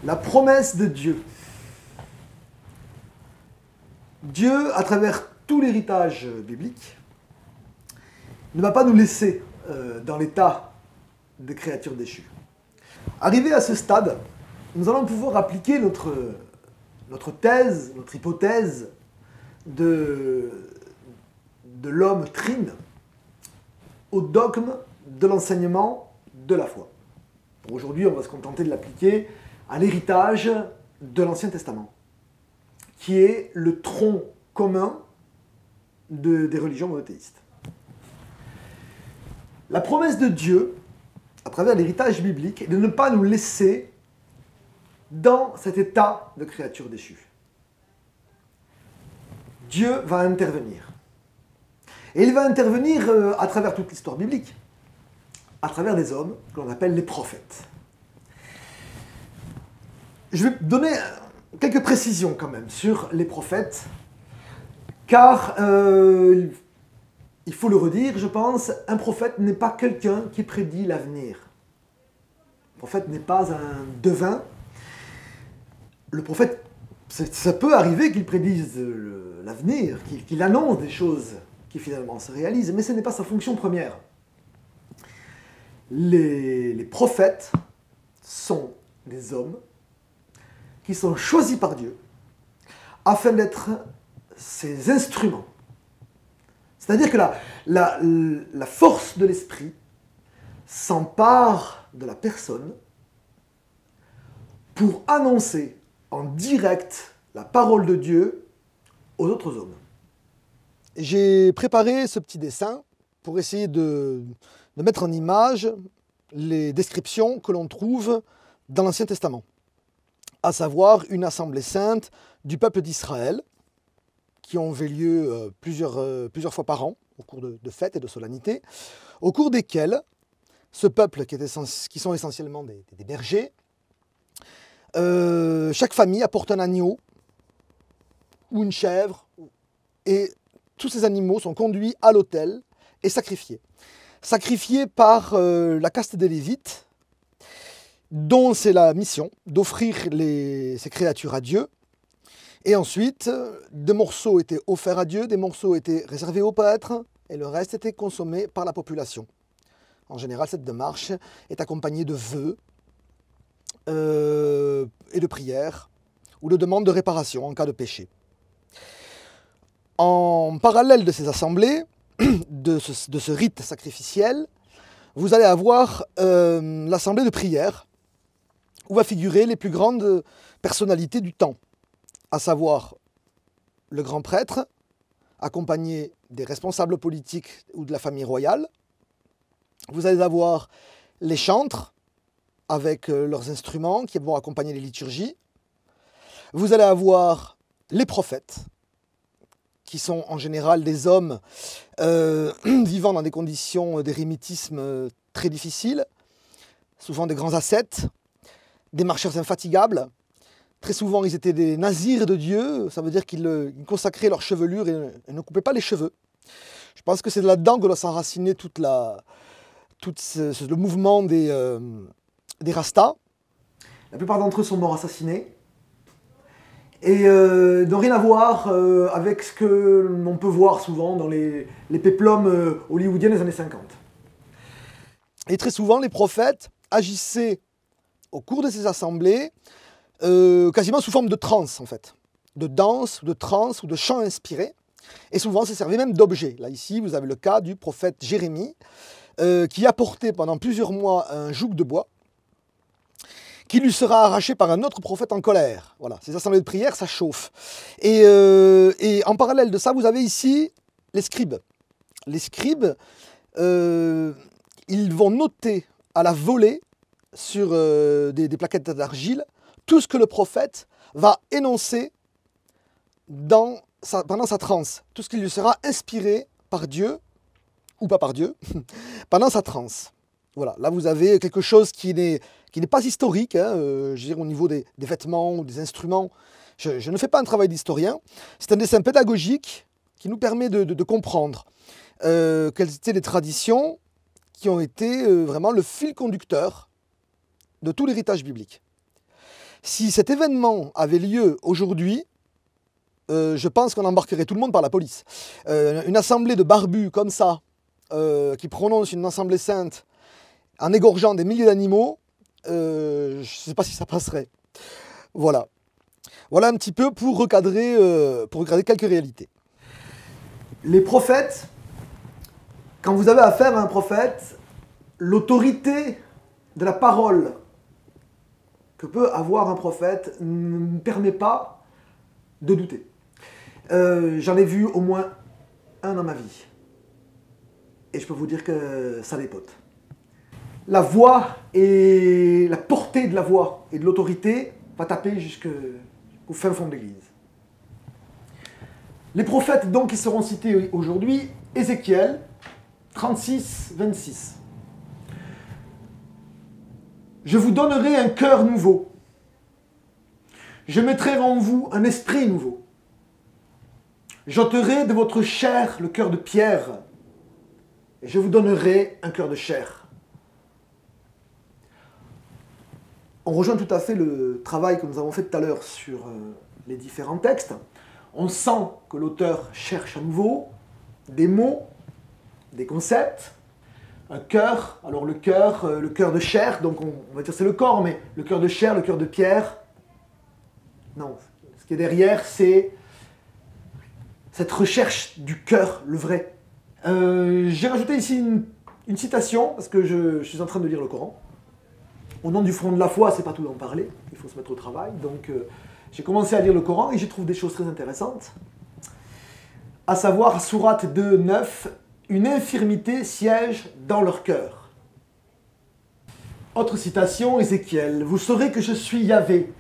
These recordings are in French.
La promesse de Dieu. Dieu, à travers tout l'héritage biblique, ne va pas nous laisser dans l'état de créatures déchues. Arrivé à ce stade, nous allons pouvoir appliquer notre thèse, notre hypothèse de l'homme trine au dogme de l'enseignement de la foi. Pour aujourd'hui, on va se contenter de l'appliquer à l'héritage de l'Ancien Testament, qui est le tronc commun des religions monothéistes. La promesse de Dieu, à travers l'héritage biblique, est de ne pas nous laisser dans cet état de créature déchue. Dieu va intervenir. Et il va intervenir à travers toute l'histoire biblique, à travers des hommes que l'on appelle les prophètes. Je vais donner quelques précisions quand même sur les prophètes, car il faut le redire, je pense, un prophète n'est pas quelqu'un qui prédit l'avenir. Le prophète n'est pas un devin. Le prophète, ça peut arriver qu'il prédise l'avenir, qu'il annonce des choses qui finalement se réalisent, mais ce n'est pas sa fonction première. Les prophètes sont des hommes qui sont choisis par Dieu afin d'être ses instruments. C'est-à-dire que la force de l'esprit s'empare de la personne pour annoncer en direct la parole de Dieu aux autres hommes. J'ai préparé ce petit dessin pour essayer de mettre en image les descriptions que l'on trouve dans l'Ancien Testament, à savoir une assemblée sainte du peuple d'Israël, qui ont eu lieu plusieurs fois par an, au cours de fêtes et de solennités, au cours desquelles ce peuple, qui sont essentiellement des bergers, chaque famille apporte un agneau ou une chèvre, et tous ces animaux sont conduits à l'autel et sacrifiés. Sacrifiés par la caste des Lévites, dont c'est la mission d'offrir ces créatures à Dieu. Et ensuite, des morceaux étaient offerts à Dieu, des morceaux étaient réservés aux prêtres, et le reste était consommé par la population. En général, cette démarche est accompagnée de vœux et de prières, ou de demandes de réparation en cas de péché. En parallèle de ces assemblées, de ce rite sacrificiel, vous allez avoir l'assemblée de prière, où va figurer les plus grandes personnalités du temps, à savoir le grand prêtre, accompagné des responsables politiques ou de la famille royale. Vous allez avoir les chantres, avec leurs instruments qui vont accompagner les liturgies. Vous allez avoir les prophètes, qui sont en général des hommes vivant dans des conditions d'érémitisme très difficiles, souvent des grands ascètes, des marcheurs infatigables. Très souvent, ils étaient des nazirs de Dieu, ça veut dire qu'ils consacraient leur chevelure et ne coupaient pas les cheveux. Je pense que c'est là-dedans que doit s'enraciner tout le mouvement des Rastas. La plupart d'entre eux sont morts assassinés et n'ont rien à voir avec ce que l'on peut voir souvent dans les péplums hollywoodiens des années 50. Et très souvent, les prophètes agissaient au cours de ces assemblées quasiment sous forme de trance, en fait, de danse, de trance ou de chants inspirés. Et souvent, ça servait même d'objet. Là, ici, vous avez le cas du prophète Jérémie, qui a porté pendant plusieurs mois un joug de bois, qui lui sera arraché par un autre prophète en colère. Voilà, ces assemblées de prière, ça chauffe. Et en parallèle de ça, vous avez ici les scribes. Les scribes, ils vont noter à la volée sur des plaquettes d'argile tout ce que le prophète va énoncer pendant sa transe, tout ce qui lui sera inspiré par Dieu, ou pas par Dieu, pendant sa transe. Voilà, là vous avez quelque chose qui n'est pas historique, hein, je veux dire, au niveau des vêtements ou des instruments. Je ne fais pas un travail d'historien, c'est un dessin pédagogique qui nous permet de comprendre quelles étaient les traditions qui ont été vraiment le fil conducteur de tout l'héritage biblique. Si cet événement avait lieu aujourd'hui, je pense qu'on embarquerait tout le monde par la police. Une assemblée de barbus comme ça, qui prononcent une assemblée sainte en égorgeant des milliers d'animaux, je ne sais pas si ça passerait. Voilà. Voilà un petit peu pour recadrer quelques réalités. Les prophètes, quand vous avez affaire à un prophète, l'autorité de la parole que peut avoir un prophète ne me permet pas de douter. J'en ai vu au moins un dans ma vie. Et je peux vous dire que ça dépote. La voix et la portée de la voix et de l'autorité va taper jusqu'au fin fond de l'église. Les prophètes donc qui seront cités aujourd'hui, Ézéchiel 36, 26. Je vous donnerai un cœur nouveau. Je mettrai en vous un esprit nouveau. J'ôterai de votre chair le cœur de pierre. Et je vous donnerai un cœur de chair. On rejoint tout à fait le travail que nous avons fait tout à l'heure sur les différents textes. On sent que l'auteur cherche à nouveau des mots, des concepts, un cœur. Alors le cœur de chair, donc on va dire c'est le corps, mais le cœur de chair, le cœur de pierre. Non, ce qui est derrière, c'est cette recherche du cœur, le vrai. J'ai rajouté ici une citation, parce que je suis en train de lire le Coran. Au nom du front de la foi, c'est pas tout d'en parler, il faut se mettre au travail. Donc j'ai commencé à lire le Coran et j'y trouve des choses très intéressantes. À savoir, sourate 2, 9, une infirmité siège dans leur cœur. Autre citation, Ézéchiel, vous saurez que je suis Yahvé,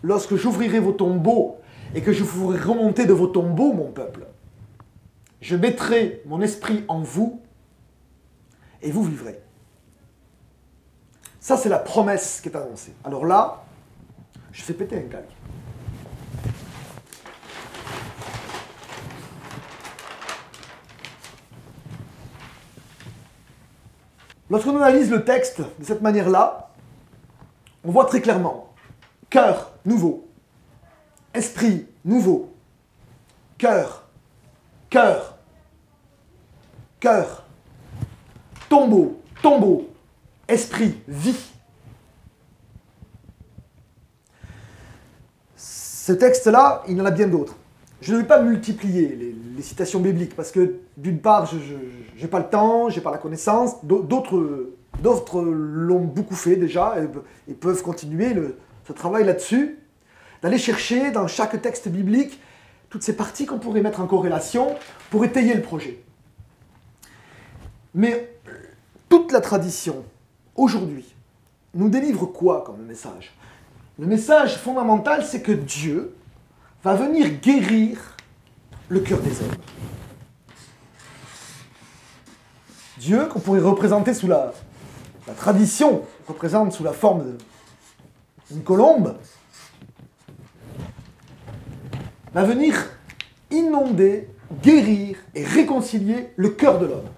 lorsque j'ouvrirai vos tombeaux et que je vous ferai remonter de vos tombeaux, mon peuple. Je mettrai mon esprit en vous et vous vivrez. Ça, c'est la promesse qui est annoncée. Alors là, je fais péter un calque. Lorsqu'on analyse le texte de cette manière-là, on voit très clairement cœur nouveau, esprit nouveau, cœur, cœur, cœur, tombeau, tombeau, esprit, vie. Ce texte-là, il y en a bien d'autres. Je ne vais pas multiplier les citations bibliques parce que d'une part, je n'ai pas le temps, je n'ai pas la connaissance. D'autres l'ont beaucoup fait déjà et peuvent continuer ce travail là-dessus, d'aller chercher dans chaque texte biblique toutes ces parties qu'on pourrait mettre en corrélation pour étayer le projet. Mais toute la tradition, aujourd'hui, nous délivre quoi comme message? Le message fondamental, c'est que Dieu va venir guérir le cœur des hommes. Dieu, qu'on pourrait représenter sous la tradition, représente sous la forme d'une colombe, va venir inonder, guérir et réconcilier le cœur de l'homme.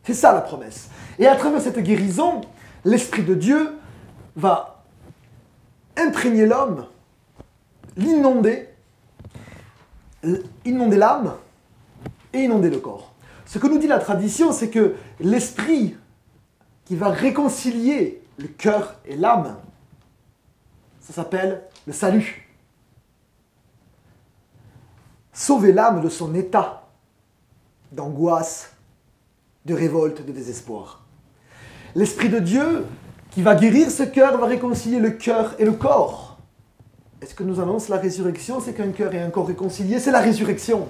C'est ça la promesse. Et à travers cette guérison, l'Esprit de Dieu va imprégner l'homme, l'inonder l'âme et inonder le corps. Ce que nous dit la tradition, c'est que l'Esprit qui va réconcilier le cœur et l'âme, ça s'appelle le salut. Sauver l'âme de son état d'angoisse, de révolte, de désespoir. L'Esprit de Dieu qui va guérir ce cœur va réconcilier le cœur et le corps. Et ce que nous annonce la résurrection, c'est qu'un cœur et un corps réconciliés, c'est la résurrection.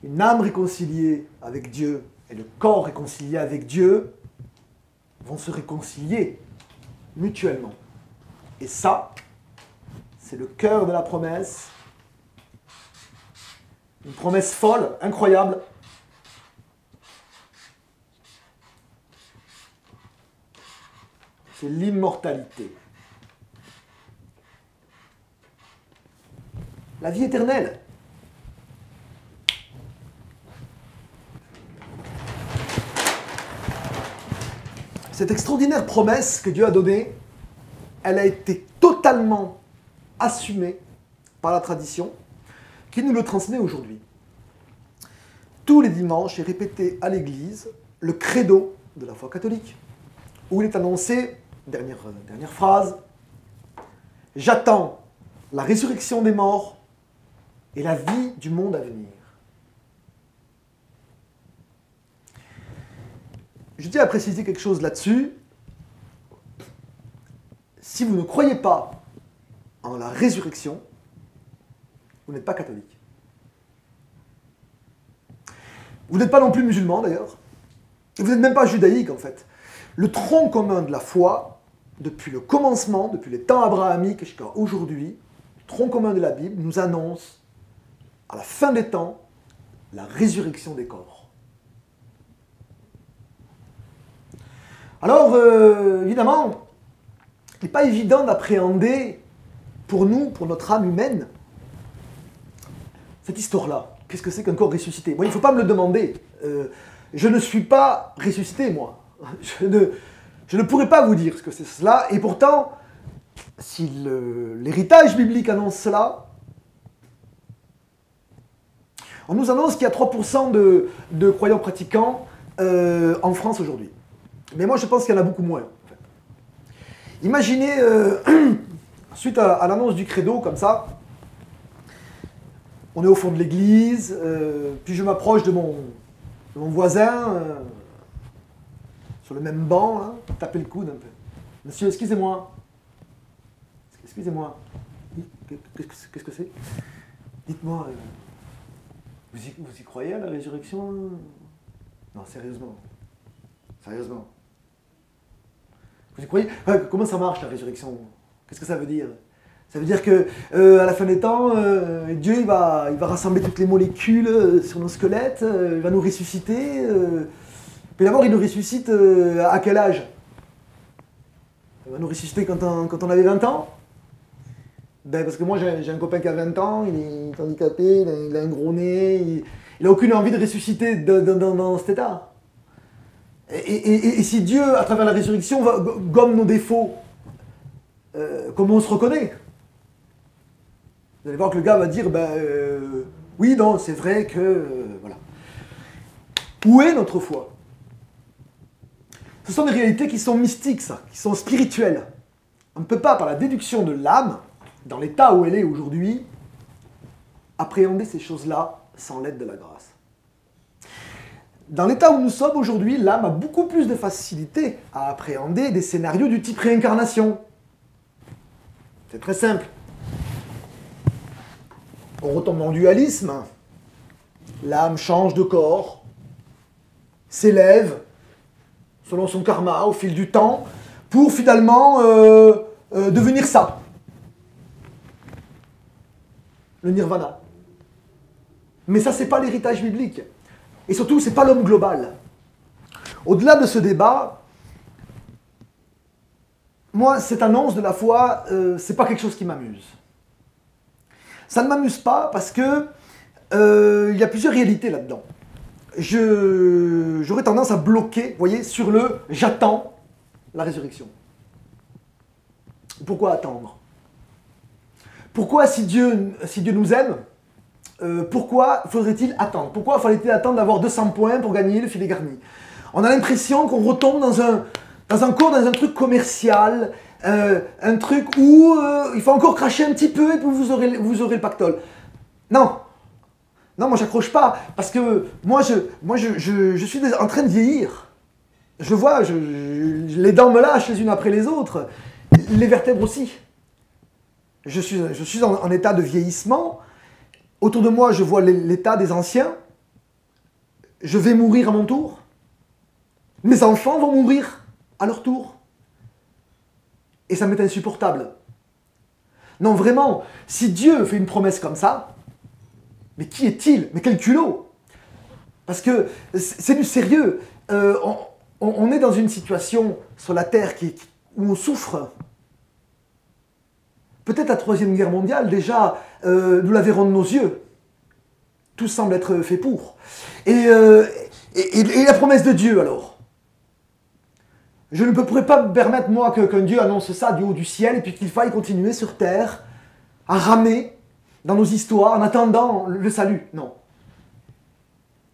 Une âme réconciliée avec Dieu et le corps réconcilié avec Dieu vont se réconcilier mutuellement. Et ça, c'est le cœur de la promesse. Une promesse folle, incroyable. C'est l'immortalité. La vie éternelle. Cette extraordinaire promesse que Dieu a donnée, elle a été totalement assumée par la tradition qui nous le transmet aujourd'hui. Tous les dimanches est répété à l'église le credo de la foi catholique, où il est annoncé, dernière phrase, « J'attends la résurrection des morts et la vie du monde à venir. » Je tiens à préciser quelque chose là-dessus. Si vous ne croyez pas en la résurrection, vous n'êtes pas catholique. Vous n'êtes pas non plus musulman d'ailleurs. Et vous n'êtes même pas judaïque en fait. Le tronc commun de la foi, depuis le commencement, depuis les temps abrahamiques jusqu'à aujourd'hui, le tronc commun de la Bible nous annonce, à la fin des temps, la résurrection des corps. Alors, évidemment, il n'est pas évident d'appréhender pour nous, pour notre âme humaine, cette histoire-là. Qu'est-ce que c'est qu'un corps ressuscité? Moi, il ne faut pas me le demander. Je ne suis pas ressuscité, moi. Je ne pourrais pas vous dire ce que c'est cela. Et pourtant, si l'héritage biblique annonce cela, on nous annonce qu'il y a 3% de croyants pratiquants en France aujourd'hui. Mais moi, je pense qu'il y en a beaucoup moins. En fait. Imaginez, suite à l'annonce du credo, comme ça, on est au fond de l'église, puis je m'approche de mon voisin, sur le même banc, là, taper le coude un peu. « Monsieur, excusez-moi. Excusez-moi. Qu'est-ce que c'est? Dites-moi, vous y croyez à la résurrection? Non, sérieusement. Sérieusement. Vous y croyez? Comment ça marche la résurrection? Qu'est-ce que ça veut dire? Ça veut dire que à la fin des temps, Dieu il va rassembler toutes les molécules sur nos squelettes, il va nous ressusciter. Puis d'abord, il nous ressuscite à quel âge? Il va nous ressusciter quand on avait 20 ans? Ben, parce que moi, j'ai un copain qui a 20 ans, il est handicapé, il a un gros nez, il n'a aucune envie de ressusciter dans cet état. Et si Dieu, à travers la résurrection, gomme nos défauts, comment on se reconnaît? Vous allez voir que le gars va dire, oui, non, c'est vrai que... voilà. Où est notre foi? Ce sont des réalités qui sont mystiques, ça, qui sont spirituelles. On ne peut pas, par la déduction de l'âme, dans l'état où elle est aujourd'hui, appréhender ces choses-là sans l'aide de la grâce. Dans l'état où nous sommes aujourd'hui, l'âme a beaucoup plus de facilité à appréhender des scénarios du type réincarnation. C'est très simple. On retombe dans le dualisme. L'âme change de corps, s'élève, selon son karma, au fil du temps, pour finalement devenir ça. Le nirvana. Mais ça, c'est pas l'héritage biblique. Et surtout, c'est pas l'homme global. Au-delà de ce débat, moi, cette annonce de la foi, c'est pas quelque chose qui m'amuse. Ça ne m'amuse pas parce que il y a plusieurs réalités là-dedans. J'aurais tendance à bloquer, vous voyez, sur le « j'attends la résurrection ». Pourquoi attendre? Pourquoi, si Dieu nous aime, pourquoi faudrait-il attendre? Pourquoi fallait-il attendre d'avoir 200 points pour gagner le filet garni? On a l'impression qu'on retombe dans un truc commercial, un truc où il faut encore cracher un petit peu et puis vous aurez le pactole. Non. Non, moi j'accroche pas, parce que moi je suis en train de vieillir. Je vois, les dents me lâchent les unes après les autres, les vertèbres aussi. Je suis en état de vieillissement. Autour de moi, je vois l'état des anciens. Je vais mourir à mon tour. Mes enfants vont mourir à leur tour. Et ça m'est insupportable. Non, vraiment, si Dieu fait une promesse comme ça, mais qui est-il? Mais quel culot! Parce que c'est du sérieux. On est dans une situation sur la Terre où on souffre. Peut-être la Troisième Guerre mondiale, déjà, nous la verrons de nos yeux. Tout semble être fait pour. Et la promesse de Dieu, alors? Je ne pourrais pas me permettre, moi, qu'un Dieu annonce ça du haut du ciel et puis qu'il faille continuer sur terre à ramer dans nos histoires en attendant le salut. Non.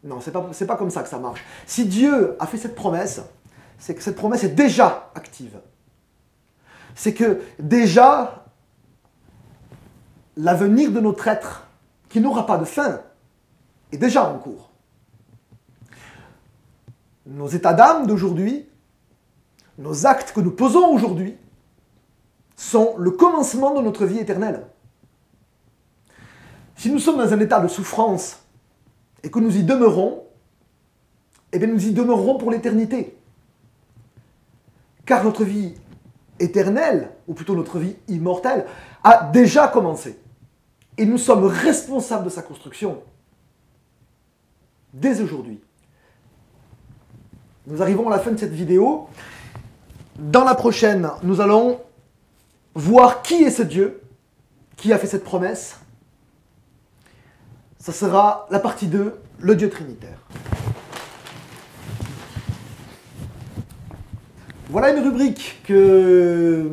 Non, c'est pas comme ça que ça marche. Si Dieu a fait cette promesse, c'est que cette promesse est déjà active. C'est que déjà, l'avenir de notre être, qui n'aura pas de fin, est déjà en cours. Nos états d'âme d'aujourd'hui, nos actes que nous posons aujourd'hui, sont le commencement de notre vie éternelle. Si nous sommes dans un état de souffrance et que nous y demeurons, eh bien nous y demeurerons pour l'éternité. Car notre vie éternelle, ou plutôt notre vie immortelle, a déjà commencé. Et nous sommes responsables de sa construction dès aujourd'hui. Nous arrivons à la fin de cette vidéo. Dans la prochaine, nous allons voir qui est ce Dieu qui a fait cette promesse. Ça sera la partie 2, le Dieu Trinitaire. Voilà une rubrique que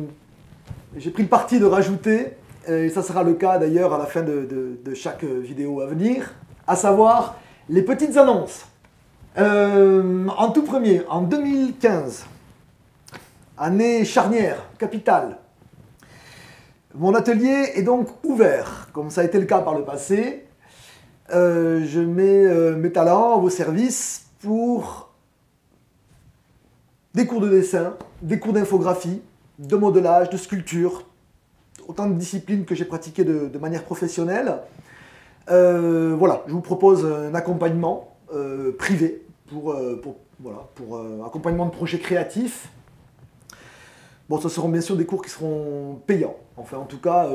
j'ai pris le parti de rajouter, et ça sera le cas d'ailleurs à la fin de chaque vidéo à venir, à savoir les petites annonces. En tout premier, en 2015, année charnière, capitale, mon atelier est donc ouvert, comme ça a été le cas par le passé. Je mets mes talents à vos services pour des cours de dessin, des cours d'infographie, de modelage, de sculpture, autant de disciplines que j'ai pratiquées de manière professionnelle. Voilà, je vous propose un accompagnement privé pour accompagnement de projets créatifs. Bon, ce seront bien sûr des cours qui seront payants. Enfin, en tout cas,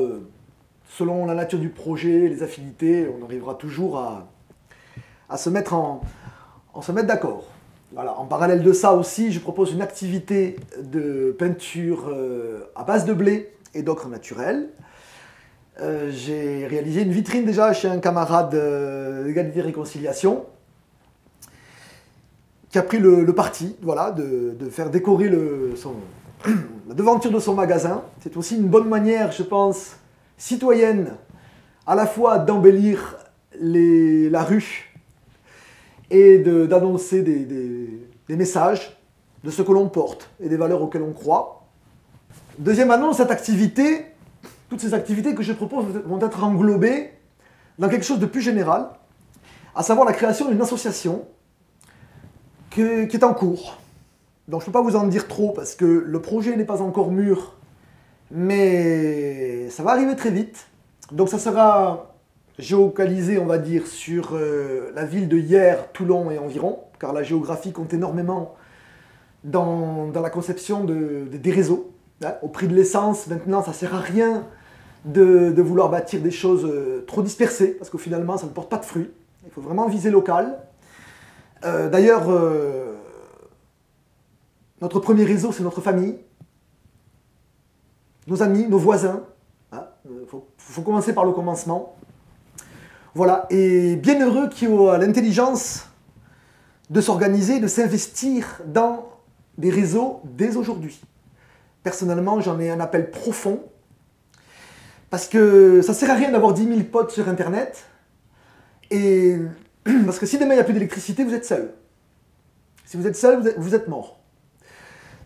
selon la nature du projet, les affinités, on arrivera toujours à se mettre d'accord. Voilà. En parallèle de ça aussi, je propose une activité de peinture à base de blé et d'ocre naturel. J'ai réalisé une vitrine déjà chez un camarade d'égalité et réconciliation qui a pris le parti, voilà, de faire décorer la devanture de son magasin. C'est aussi une bonne manière, je pense, citoyenne, à la fois d'embellir la rue et d'annoncer des messages de ce que l'on porte et des valeurs auxquelles on croit. Deuxième annonce, toutes ces activités que je propose vont être englobées dans quelque chose de plus général, à savoir la création d'une association qui est en cours. Donc je ne peux pas vous en dire trop parce que le projet n'est pas encore mûr, mais ça va arriver très vite. Donc ça sera géolocalisé, on va dire, sur la ville de Hyères, Toulon et environ, car la géographie compte énormément dans la conception des réseaux. Hein. Au prix de l'essence, maintenant, ça ne sert à rien de vouloir bâtir des choses trop dispersées, parce que finalement, ça ne porte pas de fruits. Il faut vraiment viser local. D'ailleurs, notre premier réseau, c'est notre famille, nos amis, nos voisins. Il faut commencer par le commencement. Voilà, et bien heureux qui ont l'intelligence de s'organiser, de s'investir dans des réseaux dès aujourd'hui. Personnellement, j'en ai un appel profond, parce que ça ne sert à rien d'avoir 10 000 potes sur Internet, et parce que si demain il n'y a plus d'électricité, vous êtes seul. Si vous êtes seul, vous êtes mort.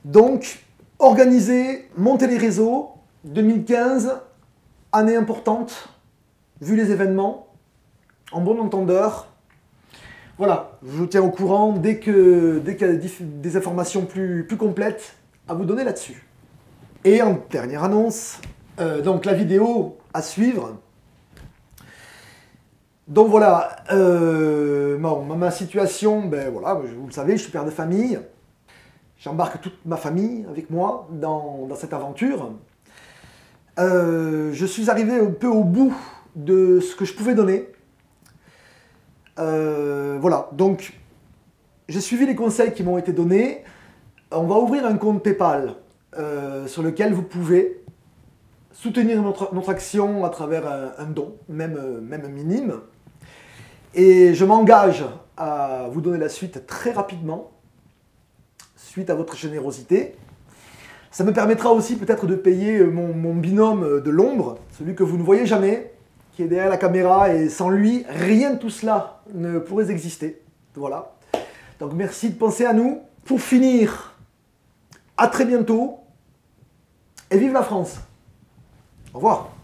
Donc, organisez, montez les réseaux. 2015, année importante, vu les événements, en bon entendeur. Voilà, je vous tiens au courant dès qu'il y a des informations plus complètes à vous donner là-dessus. Et en dernière annonce, donc la vidéo à suivre. Donc voilà, ma situation, ben voilà, vous le savez, je suis père de famille. J'embarque toute ma famille avec moi dans cette aventure. Je suis arrivé un peu au bout de ce que je pouvais donner. Voilà, donc j'ai suivi les conseils qui m'ont été donnés. On va ouvrir un compte PayPal sur lequel vous pouvez soutenir notre action à travers un don, même minime. Et je m'engage à vous donner la suite très rapidement, suite à votre générosité. Ça me permettra aussi peut-être de payer mon binôme de l'ombre, celui que vous ne voyez jamais, qui est derrière la caméra, et sans lui, rien de tout cela ne pourrait exister. Voilà. Donc merci de penser à nous. Pour finir, à très bientôt, et vive la France. Au revoir.